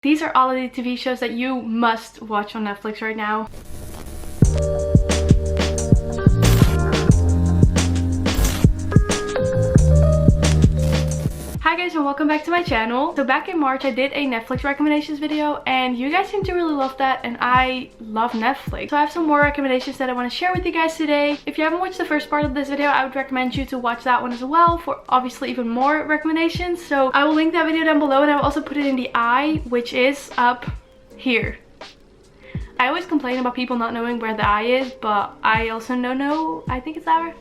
These are all of the TV shows that you must watch on Netflix right now. Hi guys, and welcome back to my channel. So back in March I did a Netflix recommendations video and you guys seem to really love that, and I love Netflix. So I have some more recommendations that I want to share with you guys today. If you haven't watched the first part of this video, I would recommend you to watch that one as well for obviously even more recommendations. So I will link that video down below, and I will also put it in the eye, which is up here. I always complain about people not knowing where the eye is, but I also know I think it's there.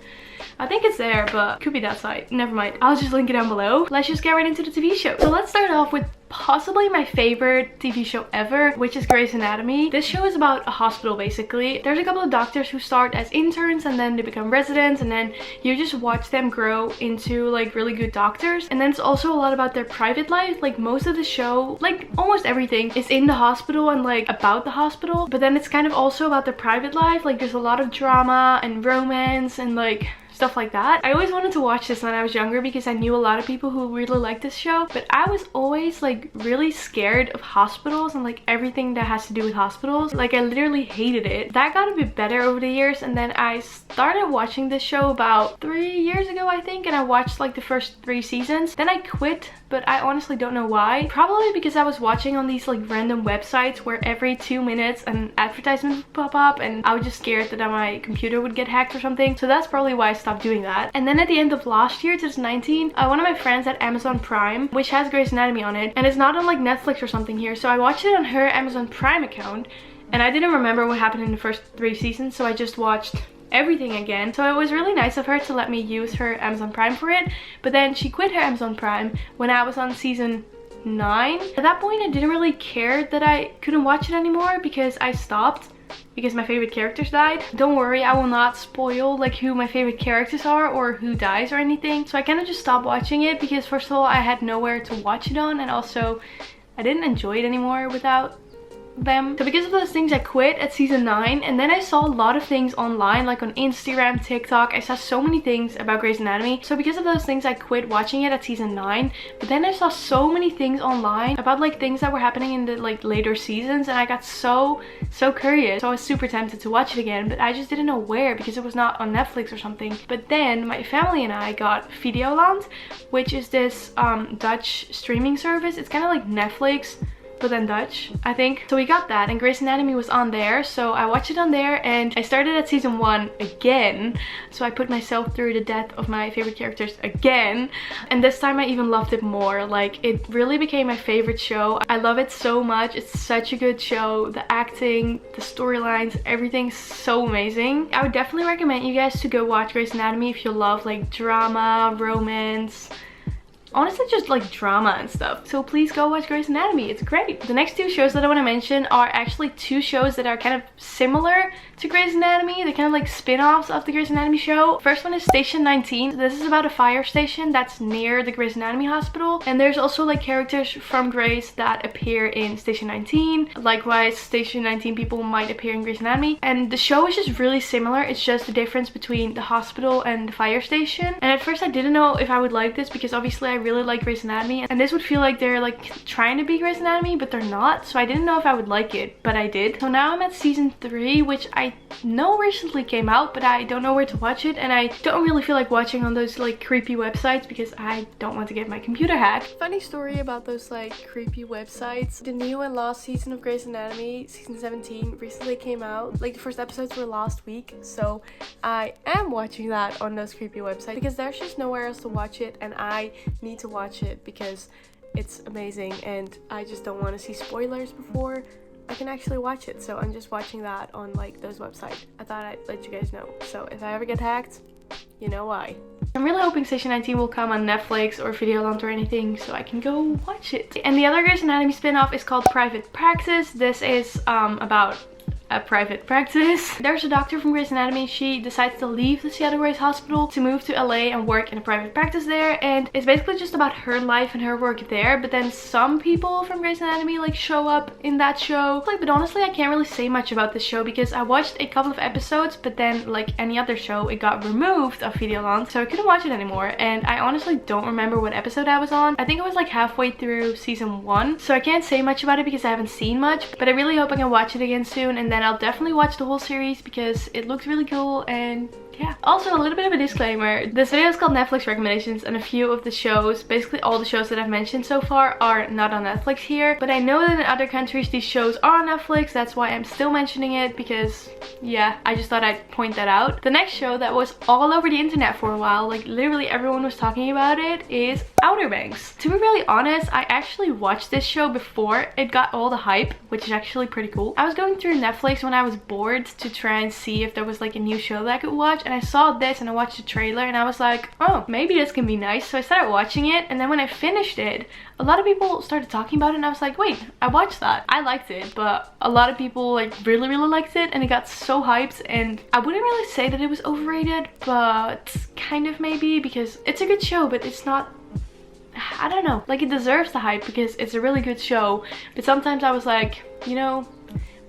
I think it's there, but could be that side. Never mind. I'll just link it down below. Let's just get right into the TV show. So let's start off with possibly my favorite TV show ever, which is Grey's Anatomy. This show is about a hospital basically. There's a couple of doctors who start as interns and then they become residents, and then you just watch them grow into like really good doctors. And then it's also a lot about their private life. Like most of the show, like almost everything, is in the hospital and like about the hospital, but then it's kind of also about their private life. Like there's a lot of drama and romance and like stuff like that. I always wanted to watch this when I was younger because I knew a lot of people who really liked this show, but I was always like really scared of hospitals and like everything that has to do with hospitals. Like I literally hated it. That got a bit better over the years, and then I started watching this show about 3 years ago I think, and I watched like the first 3 seasons. Then I quit, but I honestly don't know why. Probably because I was watching on these like random websites where every 2 minutes an advertisement would pop up, and I was just scared that my computer would get hacked or something. So that's probably why I stopped doing that. And then at the end of last year, 2019, one of my friends had Amazon Prime, which has Grey's Anatomy on it, and it's not on like Netflix or something here, so I watched it on her Amazon Prime account, and I didn't remember what happened in the first 3 seasons, so I just watched everything again. So it was really nice of her to let me use her Amazon Prime for it, but then she quit her Amazon Prime when I was on season 9. At that point I didn't really care that I couldn't watch it anymore because I stopped because my favorite characters died. Don't worry, I will not spoil like who my favorite characters are or who dies or anything. So I kind of just stopped watching it because first of all I had nowhere to watch it on, and also I didn't enjoy it anymore without them. So because of those things I quit at season 9, and then I saw a lot of things online like on Instagram, TikTok. I saw so many things about Grey's Anatomy. So because of those things I quit watching it at season 9, but then I saw so many things online about like things that were happening in the like later seasons, and I got so curious. So I was super tempted to watch it again, but I just didn't know where because it was not on Netflix or something. But then my family and I got Videoland, which is this Dutch streaming service. It's kind of like Netflix but then Dutch, I think. So we got that, and Grey's Anatomy was on there, so I watched it on there, and I started at season 1 again. So I put myself through the death of my favorite characters again, and this time I even loved it more. Like it really became my favorite show. I love it so much. It's such a good show. The acting, the storylines, everything's so amazing. I would definitely recommend you guys to go watch Grey's Anatomy if you love like drama, romance, honestly just like drama and stuff. So please go watch Grey's Anatomy, it's great. The next 2 shows that I want to mention are actually 2 shows that are kind of similar to Grey's Anatomy. They're kind of like spin-offs of the Grey's Anatomy show. First one is Station 19. This is about a fire station that's near the Grey's Anatomy hospital, and there's also like characters from Grey's that appear in Station 19. Likewise, Station 19 people might appear in Grey's Anatomy, and the show is just really similar. It's just the difference between the hospital and the fire station. And at first I didn't know if I would like this because obviously I really like Grey's Anatomy, and this would feel like they're like trying to be Grey's Anatomy but they're not, so I didn't know if I would like it, but I did. So now I'm at season 3, which I know recently came out, but I don't know where to watch it, and I don't really feel like watching on those like creepy websites because I don't want to get my computer hacked. Funny story about those like creepy websites. The new and last season of Grey's Anatomy, season 17, recently came out. Like the first episodes were last week, so I am watching that on those creepy websites because there's just nowhere else to watch it, and I need to watch it because it's amazing, and I just don't want to see spoilers before I can actually watch it. So I'm just watching that on like those websites. I thought I'd let you guys know. So if I ever get hacked, you know why. I'm really hoping Station 19 will come on Netflix or Videoland or anything so I can go watch it. And the other Grey's Anatomy spin-off is called Private Practice. This is about a private practice. There's a doctor from Grey's Anatomy. She decides to leave the Seattle Grace Hospital to move to LA and work in a private practice there, and it's basically just about her life and her work there. But then some people from Grey's Anatomy like show up in that show. Like, but honestly, I can't really say much about this show because I watched a couple of episodes, but then like any other show, it got removed of Videoland, so I couldn't watch it anymore. And I honestly don't remember what episode I was on. I think it was like halfway through season 1, so I can't say much about it because I haven't seen much, but I really hope I can watch it again soon, and then I'll definitely watch the whole series because it looks really cool. And yeah. Also, a little bit of a disclaimer. This video is called Netflix recommendations, and a few of the shows, basically all the shows that I've mentioned so far, are not on Netflix here. But I know that in other countries these shows are on Netflix. That's why I'm still mentioning it, because yeah, I just thought I'd point that out. The next show that was all over the internet for a while, like literally everyone was talking about it, is Outer Banks. To be really honest, I actually watched this show before it got all the hype, which is actually pretty cool. I was going through Netflix when I was bored to try and see if there was like a new show that I could watch, and I saw this and I watched the trailer and I was like, oh, maybe this can be nice. So I started watching it, and then when I finished it, a lot of people started talking about it, and I was like, wait, I watched that. I liked it, but a lot of people like really liked it, and it got so hyped. And I wouldn't really say that it was overrated, but kind of maybe, because it's a good show, but it's not, I don't know, like it deserves the hype because it's a really good show. But sometimes I was like, you know,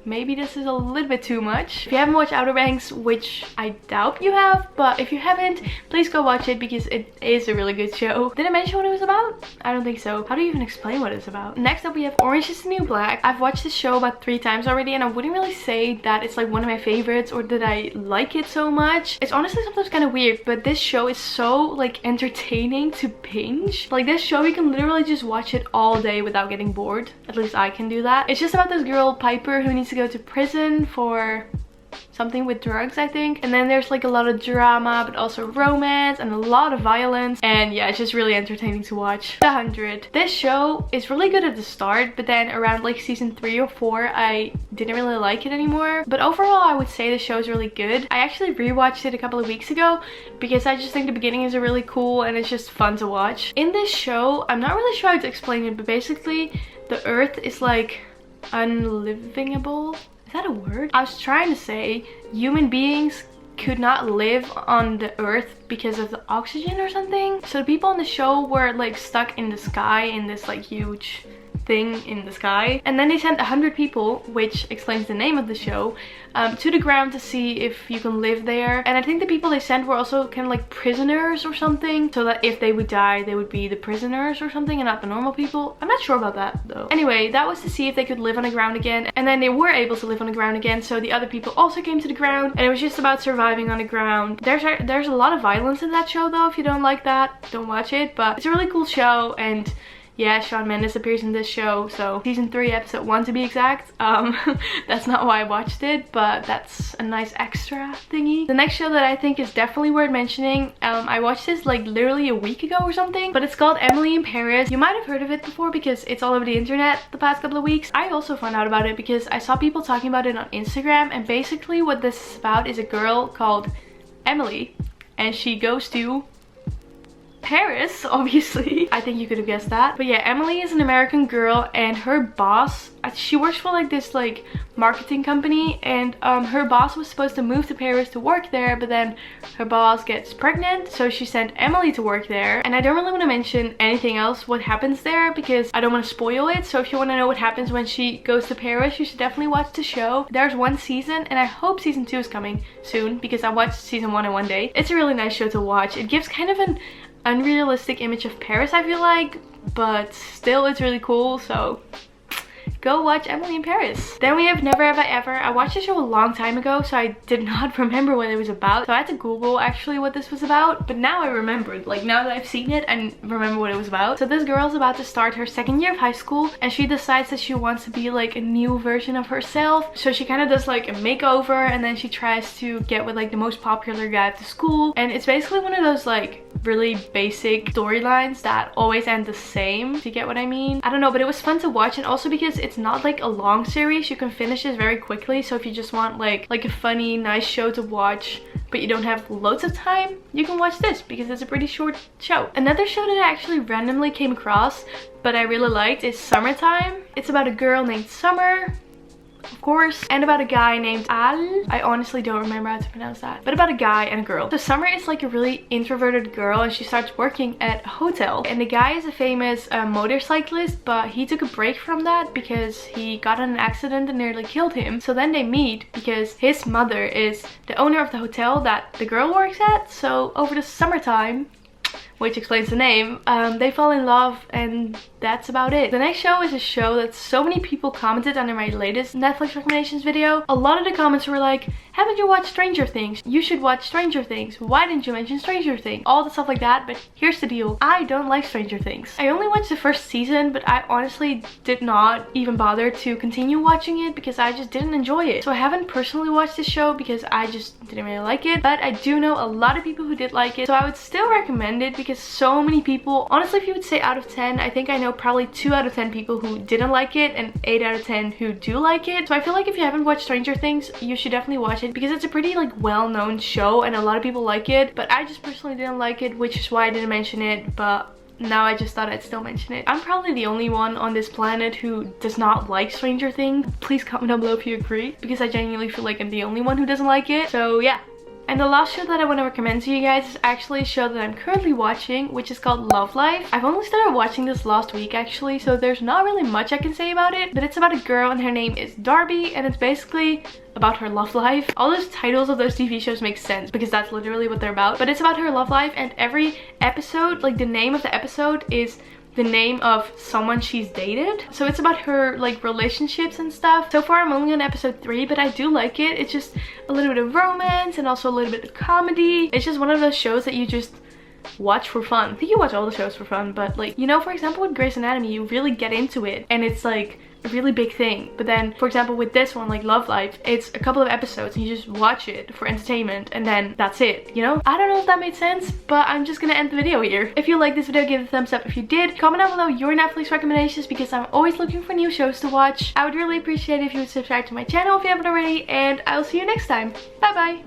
maybe this is a little bit too much. If you haven't watched Outer Banks, which I doubt you have, but if you haven't, please go watch it because it is a really good show. Did I mention what it was about? I don't think so. How do you even explain what it's about? Next up, we have Orange is the New Black. I've watched this show about 3 times already, and I wouldn't really say that it's like one of my favorites or that I like it so much. It's honestly sometimes kind of weird, but this show is so like entertaining to binge. Like this show, you can literally just watch it all day without getting bored. At least I can do that. It's just about this girl, Piper, who needs to go to prison for something with drugs, I think. And then there's like a lot of drama, but also romance and a lot of violence. And yeah, it's just really entertaining to watch. The 100. This show is really good at the start, but then around like season 3 or 4, I didn't really like it anymore. But overall, I would say the show is really good. I actually rewatched it a couple of weeks ago because I just think the beginning is really cool and it's just fun to watch. In this show, I'm not really sure how to explain it, but basically the earth is like unlivingable. Is that a word? I was trying to say human beings could not live on the earth because of the oxygen or something. So the people on the show were like stuck in the sky in this like huge thing in the sky, and then they sent 100 people, which explains the name of the show, to the ground to see if you can live there. And I think the people they sent were also kind of like prisoners or something, so that if they would die, they would be the prisoners or something and not the normal people. I'm not sure about that though. Anyway, that was to see if they could live on the ground again, and then they were able to live on the ground again, so the other people also came to the ground, and it was just about surviving on the ground. There's a lot of violence in that show though. If you don't like that, don't watch it, but it's a really cool show. And yeah, Shawn Mendes appears in this show, so season 3 episode 1 to be exact. That's not why I watched it, but that's a nice extra thingy. The next show that I think is definitely worth mentioning, I watched this like literally a week ago or something, but it's called Emily in Paris. You might have heard of it before because it's all over the internet the past couple of weeks. I also found out about it because I saw people talking about it on Instagram, and basically what this is about is a girl called Emily, and she goes to Paris, obviously. I think you could have guessed that. But yeah, Emily is an American girl, and her boss, she works for like this like marketing company, and her boss was supposed to move to Paris to work there, but then her boss gets pregnant, so she sent Emily to work there. And I don't really want to mention anything else what happens there because I don't want to spoil it. So if you want to know what happens when she goes to Paris, you should definitely watch the show. There's 1 season, and I hope season 2 is coming soon because I watched season 1 in 1 day. It's a really nice show to watch. It gives kind of an unrealistic image of Paris, I feel like, but still it's really cool, so go watch Emily in Paris. Then we have Never Have I Ever. I watched the show a long time ago, so I did not remember what it was about, so I had to Google actually what this was about, but now I remembered. Like now that I've seen it, I remember what it was about. So this girl's about to start her 2nd year of high school, and she decides that she wants to be like a new version of herself. So she kind of does like a makeover, and then she tries to get with like the most popular guy at the school, and it's basically one of those like really basic storylines that always end the same, if you get what I mean. I don't know, but it was fun to watch, and also because it's not like a long series, you can finish this very quickly. So if you just want like a funny, nice show to watch, but you don't have loads of time, you can watch this because it's a pretty short show. Another show that I actually randomly came across, but I really liked, is Summertime. It's about a girl named Summer. of course, and about a guy named Al. I honestly don't remember how to pronounce that, but about a guy and a girl. So Summer is like a really introverted girl, and she starts working at a hotel, and the guy is a famous motorcyclist, but he took a break from that because he got in an accident and nearly killed him. So then they meet because his mother is the owner of the hotel that the girl works at. So over the summertime, which explains the name, they fall in love, and that's about it. The next show is a show that so many people commented under my latest Netflix recommendations video. A lot of the comments were like, haven't you watched Stranger Things? You should watch Stranger Things. Why didn't you mention Stranger Things? All the stuff like that, but here's the deal. I don't like Stranger Things. I only watched the first season, but I honestly did not even bother to continue watching it because I just didn't enjoy it. So I haven't personally watched this show because I just didn't really like it, but I do know a lot of people who did like it, so I would still recommend it because so many people, honestly, if you would say out of 10, I think I know probably 2 out of 10 people who didn't like it and 8 out of 10 who do like it. So I feel like if you haven't watched Stranger Things, you should definitely watch it because it's a pretty like well-known show and a lot of people like it, but I just personally didn't like it, which is why I didn't mention it. But now I just thought I'd still mention it. I'm probably the only one on this planet who does not like Stranger Things. Please comment down below if you agree, because I genuinely feel like I'm the only one who doesn't like it. So yeah. And the last show that I want to recommend to you guys is actually a show that I'm currently watching, which is called Love Life. I've only started watching this last week actually, so there's not really much I can say about it, but it's about a girl and her name is Darby, and it's basically about her love life. All those titles of those TV shows make sense because that's literally what they're about, but it's about her love life, and every episode, like the name of the episode is the name of someone she's dated. So it's about her like relationships and stuff. So far I'm only on episode 3, but I do like it. It's just a little bit of romance and also a little bit of comedy. It's just one of those shows that you just watch for fun. I think you watch all the shows for fun, but like, you know, for example with Grey's Anatomy, you really get into it and it's like a really big thing. But then for example with this one, like Love Life, it's a couple of episodes and you just watch it for entertainment and then that's it, you know? I don't know if that made sense, but I'm just gonna end the video here. If you liked this video, give it a thumbs up. If you did, comment down below your Netflix recommendations because I'm always looking for new shows to watch. I would really appreciate it if you would subscribe to my channel if you haven't already, and I'll see you next time. Bye bye.